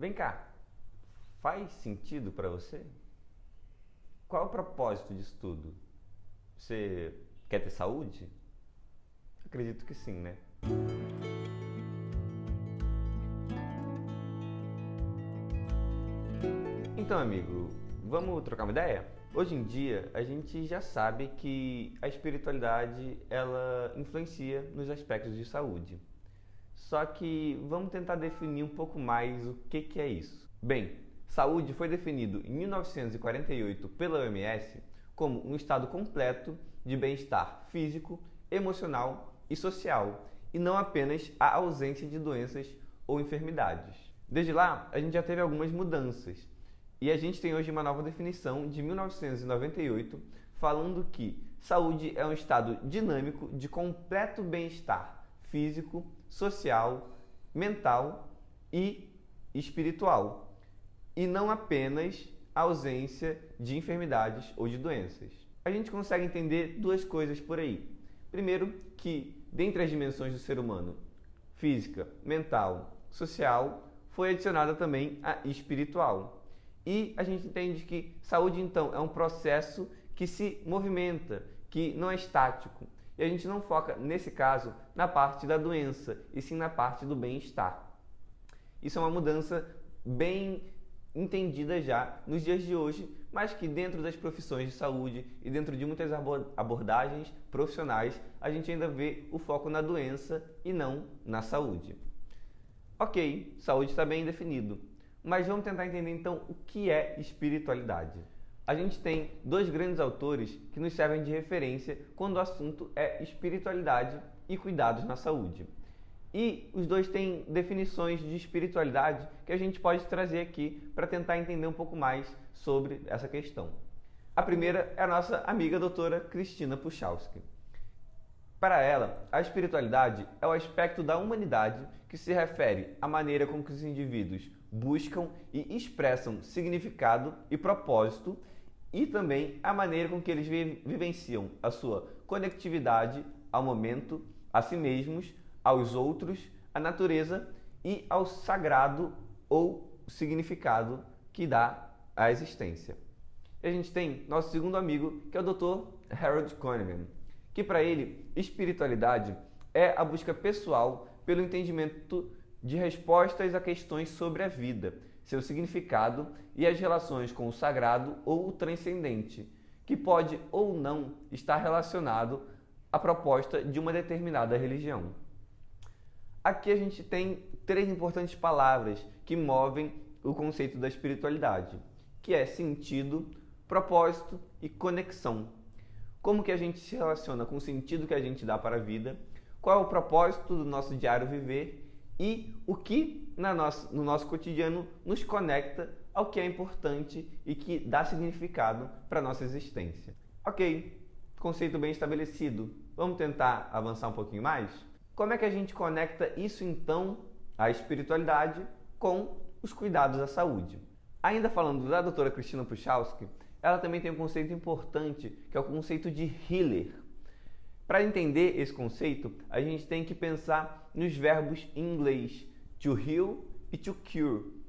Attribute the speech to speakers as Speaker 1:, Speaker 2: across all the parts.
Speaker 1: Vem cá, faz sentido para você? Qual é o propósito disso tudo? Você quer ter saúde? Acredito que sim, né? Então, amigo, vamos trocar uma ideia? Hoje em dia, a gente já sabe que a espiritualidade, ela influencia nos aspectos de saúde. Só que vamos tentar definir um pouco mais o que é isso. Bem, saúde foi definido em 1948 pela OMS como um estado completo de bem-estar físico, emocional e social, e não apenas a ausência de doenças ou enfermidades. Desde lá, a gente já teve algumas mudanças, e a gente tem hoje uma nova definição de 1998, falando que saúde é um estado dinâmico de completo bem-estar físico, social, mental e espiritual, e não apenas a ausência de enfermidades ou de doenças. A gente consegue entender duas coisas por aí. Primeiro, que dentre as dimensões do ser humano, física, mental, social, foi adicionada também a espiritual. E a gente entende que saúde, então, é um processo que se movimenta, que não é estático. E a gente não foca, nesse caso, na parte da doença, e sim na parte do bem-estar. Isso é uma mudança bem entendida já nos dias de hoje, mas que dentro das profissões de saúde e dentro de muitas abordagens profissionais, a gente ainda vê o foco na doença e não na saúde. Ok, saúde está bem definido, mas vamos tentar entender então o que é espiritualidade. A gente tem dois grandes autores que nos servem de referência quando o assunto é espiritualidade e cuidados na saúde. E os dois têm definições de espiritualidade que a gente pode trazer aqui para tentar entender um pouco mais sobre essa questão. A primeira é a nossa amiga doutora Cristina Puchalski. Para ela, a espiritualidade é o aspecto da humanidade que se refere à maneira com que os indivíduos buscam e expressam significado e propósito, e também a maneira com que eles vivenciam a sua conectividade ao momento, a si mesmos, aos outros, à natureza e ao sagrado ou significado que dá à existência. E a gente tem nosso segundo amigo, que é o Dr. Harold Kahneman, que para ele, espiritualidade é a busca pessoal pelo entendimento de respostas a questões sobre a vida, seu significado e as relações com o sagrado ou o transcendente, que pode ou não estar relacionado à proposta de uma determinada religião. Aqui a gente tem três importantes palavras que movem o conceito da espiritualidade, que é sentido, propósito e conexão. Como que a gente se relaciona com o sentido que a gente dá para a vida, qual é o propósito do nosso diário viver e o que no nosso cotidiano nos conecta ao que é importante e que dá significado para a nossa existência. Ok, conceito bem estabelecido. Vamos tentar avançar um pouquinho mais? Como é que a gente conecta isso então, a espiritualidade, com os cuidados da saúde? Ainda falando da doutora Cristina Puchalski, ela também tem um conceito importante, que é o conceito de healer. Para entender esse conceito, a gente tem que pensar nos verbos em inglês, to heal e to cure,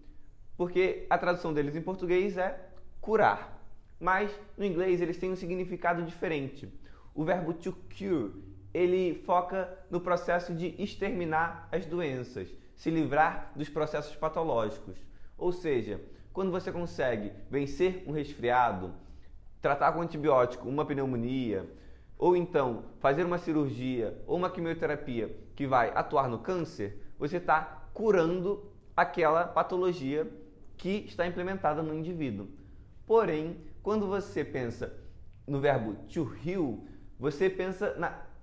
Speaker 1: porque a tradução deles em português é curar, mas no inglês eles têm um significado diferente. O verbo to cure, ele foca no processo de exterminar as doenças, se livrar dos processos patológicos. Ou seja, quando você consegue vencer um resfriado, tratar com antibiótico uma pneumonia, ou então fazer uma cirurgia ou uma quimioterapia que vai atuar no câncer, você está curando aquela patologia que está implementada no indivíduo. Porém, quando você pensa no verbo to heal, você pensa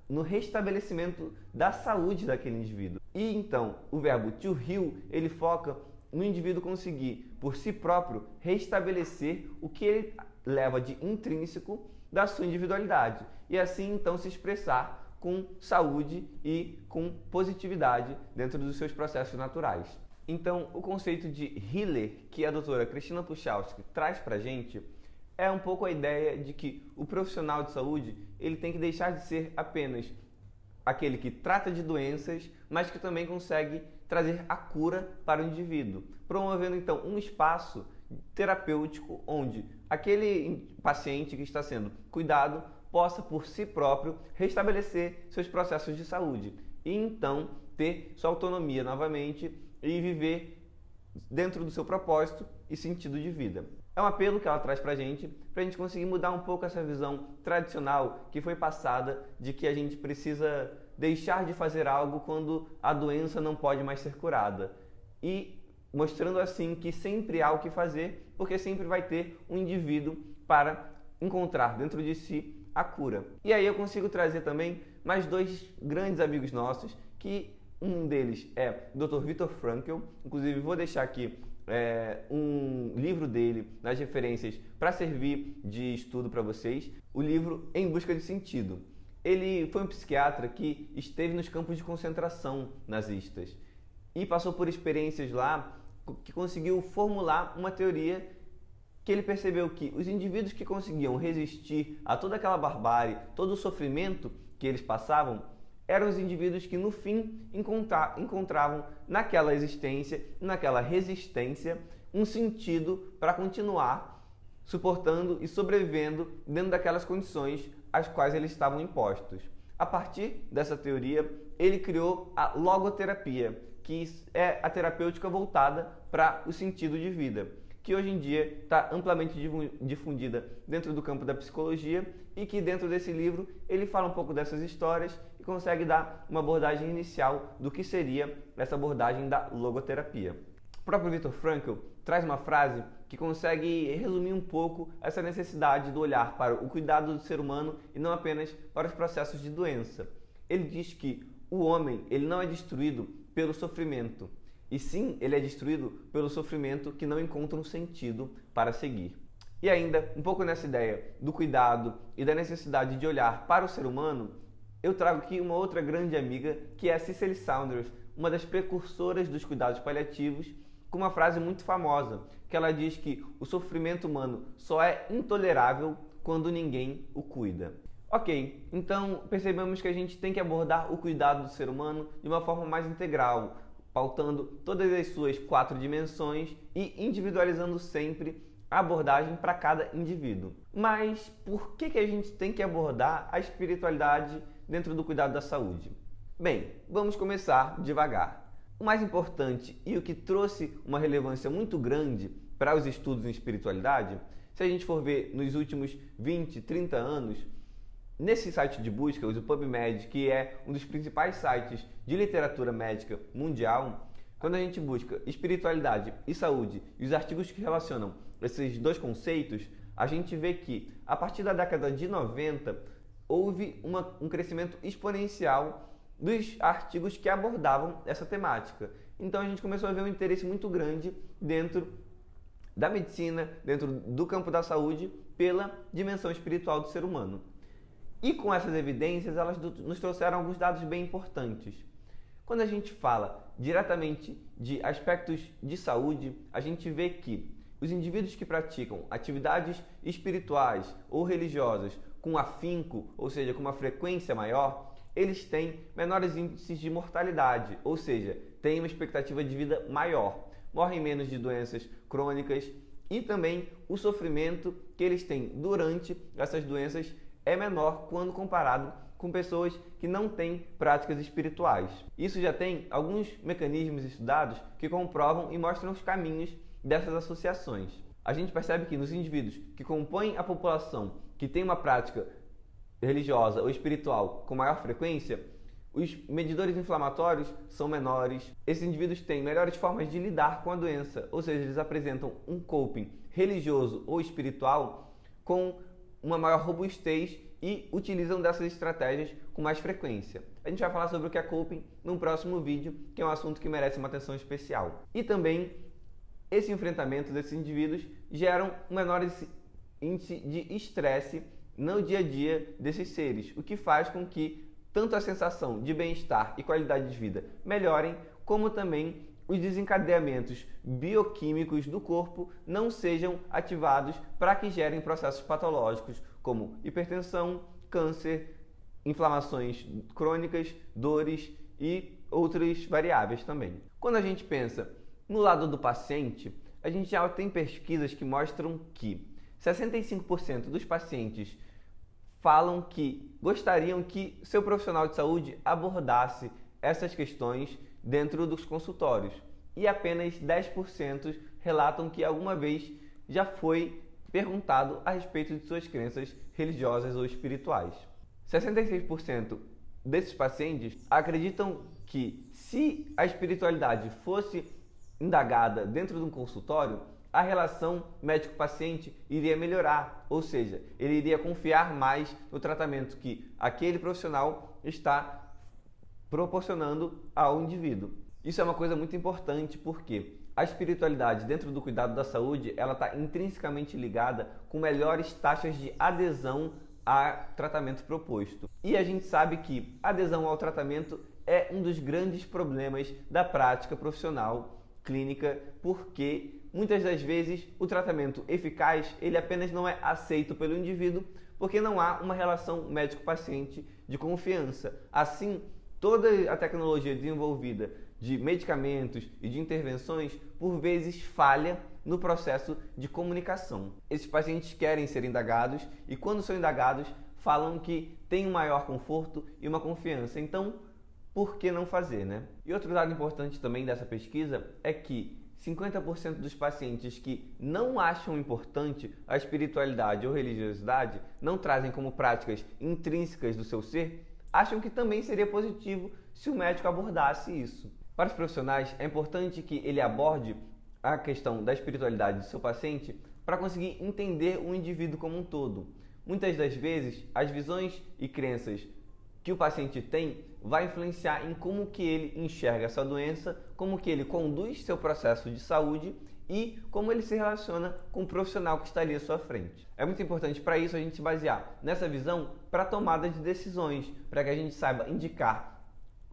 Speaker 1: no restabelecimento da saúde daquele indivíduo. E então, o verbo to heal, ele foca no indivíduo conseguir, por si próprio, restabelecer o que ele leva de intrínseco da sua individualidade. E assim, então, se expressar com saúde e com positividade dentro dos seus processos naturais. Então, o conceito de healer, que a doutora Cristina Puchalski traz para a gente, é um pouco a ideia de que o profissional de saúde ele tem que deixar de ser apenas aquele que trata de doenças, mas que também consegue trazer a cura para o indivíduo, promovendo então um espaço terapêutico onde aquele paciente que está sendo cuidado possa por si próprio restabelecer seus processos de saúde e então ter sua autonomia novamente e viver dentro do seu propósito e sentido de vida. É um apelo que ela traz para a gente conseguir mudar um pouco essa visão tradicional que foi passada de que a gente precisa deixar de fazer algo quando a doença não pode mais ser curada. E mostrando assim que sempre há o que fazer, porque sempre vai ter um indivíduo para encontrar dentro de si a cura. E aí eu consigo trazer também mais dois grandes amigos nossos, que um deles é o Dr. Viktor Frankl, inclusive vou deixar aqui um livro dele nas referências para servir de estudo para vocês, o livro Em Busca de Sentido. Ele foi um psiquiatra que esteve nos campos de concentração nazistas e passou por experiências lá que conseguiu formular uma teoria que ele percebeu que os indivíduos que conseguiam resistir a toda aquela barbárie, todo o sofrimento que eles passavam, eram os indivíduos que no fim encontravam naquela existência, naquela resistência, um sentido para continuar suportando e sobrevivendo dentro daquelas condições às quais eles estavam impostos. A partir dessa teoria, ele criou a logoterapia, que é a terapêutica voltada para o sentido de vida, que hoje em dia está amplamente difundida dentro do campo da psicologia e que dentro desse livro ele fala um pouco dessas histórias e consegue dar uma abordagem inicial do que seria essa abordagem da logoterapia. O próprio Viktor Frankl traz uma frase que consegue resumir um pouco essa necessidade do olhar para o cuidado do ser humano e não apenas para os processos de doença. Ele diz que o homem ele não é destruído pelo sofrimento, e sim, ele é destruído pelo sofrimento que não encontra um sentido para seguir. E ainda, um pouco nessa ideia do cuidado e da necessidade de olhar para o ser humano, eu trago aqui uma outra grande amiga, que é a Cicely Saunders, uma das precursoras dos cuidados paliativos, com uma frase muito famosa, que ela diz que o sofrimento humano só é intolerável quando ninguém o cuida. Ok, então percebemos que a gente tem que abordar o cuidado do ser humano de uma forma mais integral, pautando todas as suas 4 dimensões e individualizando sempre a abordagem para cada indivíduo. Mas por que a gente tem que abordar a espiritualidade dentro do cuidado da saúde? Bem, vamos começar devagar. O mais importante e o que trouxe uma relevância muito grande para os estudos em espiritualidade, se a gente for ver nos últimos 20, 30 anos, nesse site de busca, o PubMed, que é um dos principais sites de literatura médica mundial, quando a gente busca espiritualidade e saúde e os artigos que relacionam esses dois conceitos, a gente vê que, a partir da década de 90, houve um crescimento exponencial dos artigos que abordavam essa temática. Então a gente começou a ver um interesse muito grande dentro da medicina, dentro do campo da saúde, pela dimensão espiritual do ser humano. E com essas evidências, elas nos trouxeram alguns dados bem importantes. Quando a gente fala diretamente de aspectos de saúde, a gente vê que os indivíduos que praticam atividades espirituais ou religiosas com afinco, ou seja, com uma frequência maior, eles têm menores índices de mortalidade, ou seja, têm uma expectativa de vida maior, morrem menos de doenças crônicas e também o sofrimento que eles têm durante essas doenças é menor quando comparado com pessoas que não têm práticas espirituais. Isso já tem alguns mecanismos estudados que comprovam e mostram os caminhos dessas associações. A gente percebe que nos indivíduos que compõem a população que tem uma prática religiosa ou espiritual com maior frequência, os medidores inflamatórios são menores, esses indivíduos têm melhores formas de lidar com a doença, ou seja, eles apresentam um coping religioso ou espiritual com uma maior robustez e utilizam dessas estratégias com mais frequência. A gente vai falar sobre o que é coping num próximo vídeo, que é um assunto que merece uma atenção especial. E também, esse enfrentamento desses indivíduos geram um menor índice de estresse no dia a dia desses seres, o que faz com que tanto a sensação de bem-estar e qualidade de vida melhorem, como também os desencadeamentos bioquímicos do corpo não sejam ativados para que gerem processos patológicos como hipertensão, câncer, inflamações crônicas, dores e outras variáveis também. Quando a gente pensa no lado do paciente, a gente já tem pesquisas que mostram que 65% dos pacientes falam que gostariam que seu profissional de saúde abordasse essas questões dentro dos consultórios. E apenas 10% relatam que alguma vez já foi perguntado a respeito de suas crenças religiosas ou espirituais. 66% desses pacientes acreditam que, se a espiritualidade fosse indagada dentro de um consultório, a relação médico-paciente iria melhorar, ou seja, ele iria confiar mais no tratamento que aquele profissional está proporcionando ao indivíduo. Isso é uma coisa muito importante porque a espiritualidade dentro do cuidado da saúde, ela está intrinsecamente ligada com melhores taxas de adesão ao tratamento proposto. E a gente sabe que adesão ao tratamento é um dos grandes problemas da prática profissional clínica, porque muitas das vezes o tratamento eficaz ele apenas não é aceito pelo indivíduo porque não há uma relação médico-paciente de confiança. Assim, toda a tecnologia desenvolvida de medicamentos e de intervenções, por vezes falha no processo de comunicação. Esses pacientes querem ser indagados e, quando são indagados, falam que têm um maior conforto e uma confiança. Então, por que não fazer, né? E outro dado importante também dessa pesquisa é que 50% dos pacientes que não acham importante a espiritualidade ou religiosidade, não trazem como práticas intrínsecas do seu ser, acham que também seria positivo se o médico abordasse isso. Para os profissionais, é importante que ele aborde a questão da espiritualidade do seu paciente para conseguir entender o indivíduo como um todo. Muitas das vezes, as visões e crenças que o paciente tem vai influenciar em como que ele enxerga essa doença, como que ele conduz seu processo de saúde e como ele se relaciona com o profissional que está ali à sua frente. É muito importante para isso a gente se basear nessa visão para a tomada de decisões, para que a gente saiba indicar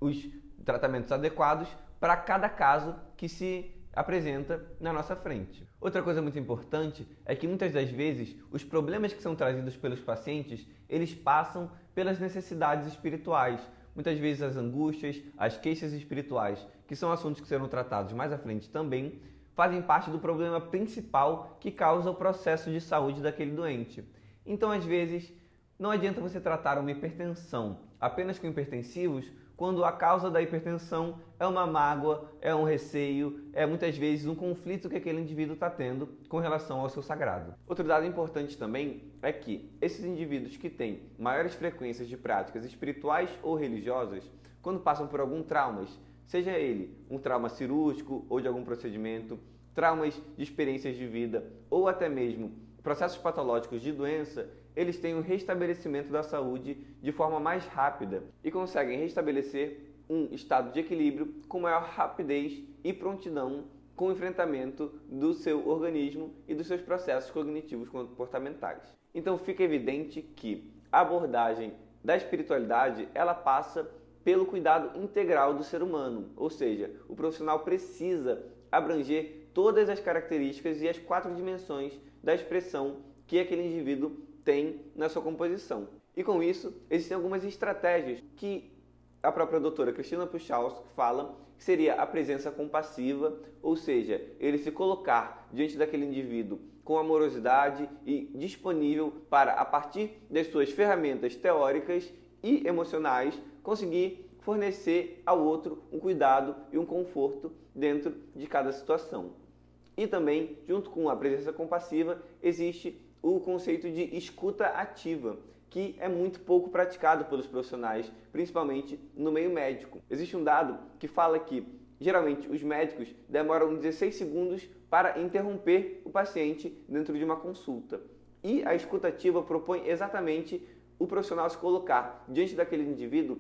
Speaker 1: os tratamentos adequados para cada caso que se apresenta na nossa frente. Outra coisa muito importante é que muitas das vezes os problemas que são trazidos pelos pacientes, eles passam pelas necessidades espirituais. Muitas vezes as angústias, as queixas espirituais, que são assuntos que serão tratados mais à frente também, fazem parte do problema principal que causa o processo de saúde daquele doente. Então, às vezes, não adianta você tratar uma hipertensão apenas com hipertensivos, quando a causa da hipertensão é uma mágoa, é um receio, é muitas vezes um conflito que aquele indivíduo está tendo com relação ao seu sagrado. Outro dado importante também é que esses indivíduos que têm maiores frequências de práticas espirituais ou religiosas, quando passam por algum trauma, seja ele um trauma cirúrgico ou de algum procedimento, traumas de experiências de vida ou até mesmo processos patológicos de doença, eles têm um restabelecimento da saúde de forma mais rápida e conseguem restabelecer um estado de equilíbrio com maior rapidez e prontidão com o enfrentamento do seu organismo e dos seus processos cognitivos comportamentais. Então fica evidente que a abordagem da espiritualidade, ela passa pelo cuidado integral do ser humano, ou seja, o profissional precisa abranger todas as características e as 4 dimensões da expressão que aquele indivíduo tem na sua composição. E com isso, existem algumas estratégias que a própria doutora Cristina Puchalski fala que seria a presença compassiva, ou seja, ele se colocar diante daquele indivíduo com amorosidade e disponível para, a partir das suas ferramentas teóricas e emocionais, conseguir fornecer ao outro um cuidado e um conforto dentro de cada situação. E também, junto com a presença compassiva, existe o conceito de escuta ativa, que é muito pouco praticado pelos profissionais, principalmente no meio médico. Existe um dado que fala que, geralmente, os médicos demoram 16 segundos para interromper o paciente dentro de uma consulta. E a escuta ativa propõe exatamente o profissional se colocar diante daquele indivíduo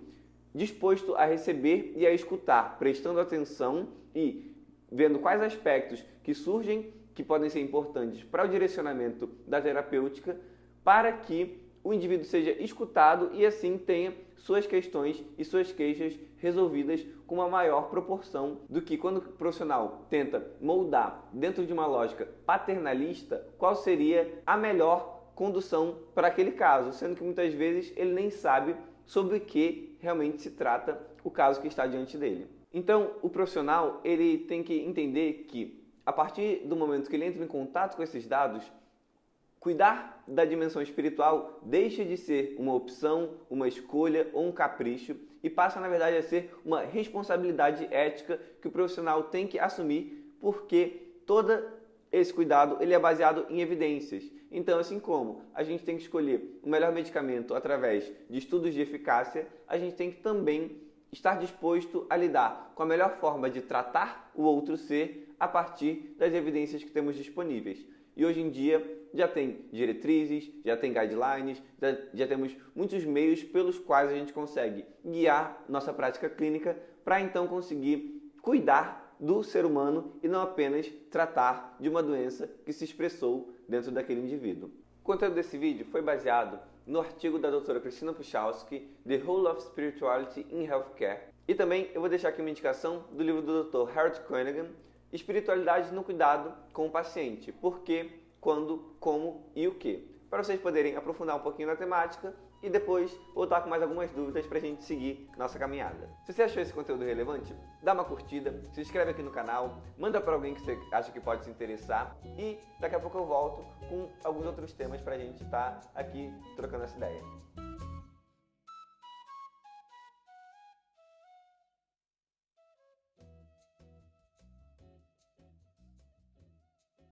Speaker 1: disposto a receber e a escutar, prestando atenção e vendo quais aspectos que surgem, que podem ser importantes para o direcionamento da terapêutica, para que o indivíduo seja escutado e assim tenha suas questões e suas queixas resolvidas com uma maior proporção do que quando o profissional tenta moldar dentro de uma lógica paternalista qual seria a melhor condução para aquele caso, sendo que muitas vezes ele nem sabe sobre o que realmente se trata o caso que está diante dele. Então, o profissional ele tem que entender que, a partir do momento que ele entra em contato com esses dados, cuidar da dimensão espiritual deixa de ser uma opção, uma escolha ou um capricho e passa, na verdade, a ser uma responsabilidade ética que o profissional tem que assumir, porque todo esse cuidado ele é baseado em evidências. Então, assim como a gente tem que escolher o melhor medicamento através de estudos de eficácia, a gente tem que também estar disposto a lidar com a melhor forma de tratar o outro ser a partir das evidências que temos disponíveis. E hoje em dia já tem diretrizes, já tem guidelines, já temos muitos meios pelos quais a gente consegue guiar nossa prática clínica para então conseguir cuidar do ser humano e não apenas tratar de uma doença que se expressou dentro daquele indivíduo. O conteúdo desse vídeo foi baseado no artigo da doutora Cristina Puchalski, The Role of Spirituality in Healthcare. E também eu vou deixar aqui uma indicação do livro do Dr. Harold Kernighan, Espiritualidade no Cuidado com o Paciente. Por quê, quando, como e o que. Para vocês poderem aprofundar um pouquinho na temática e depois voltar com mais algumas dúvidas para a gente seguir nossa caminhada. Se você achou esse conteúdo relevante, dá uma curtida, se inscreve aqui no canal, manda para alguém que você acha que pode se interessar e daqui a pouco eu volto com alguns outros temas para a gente estar aqui trocando essa ideia.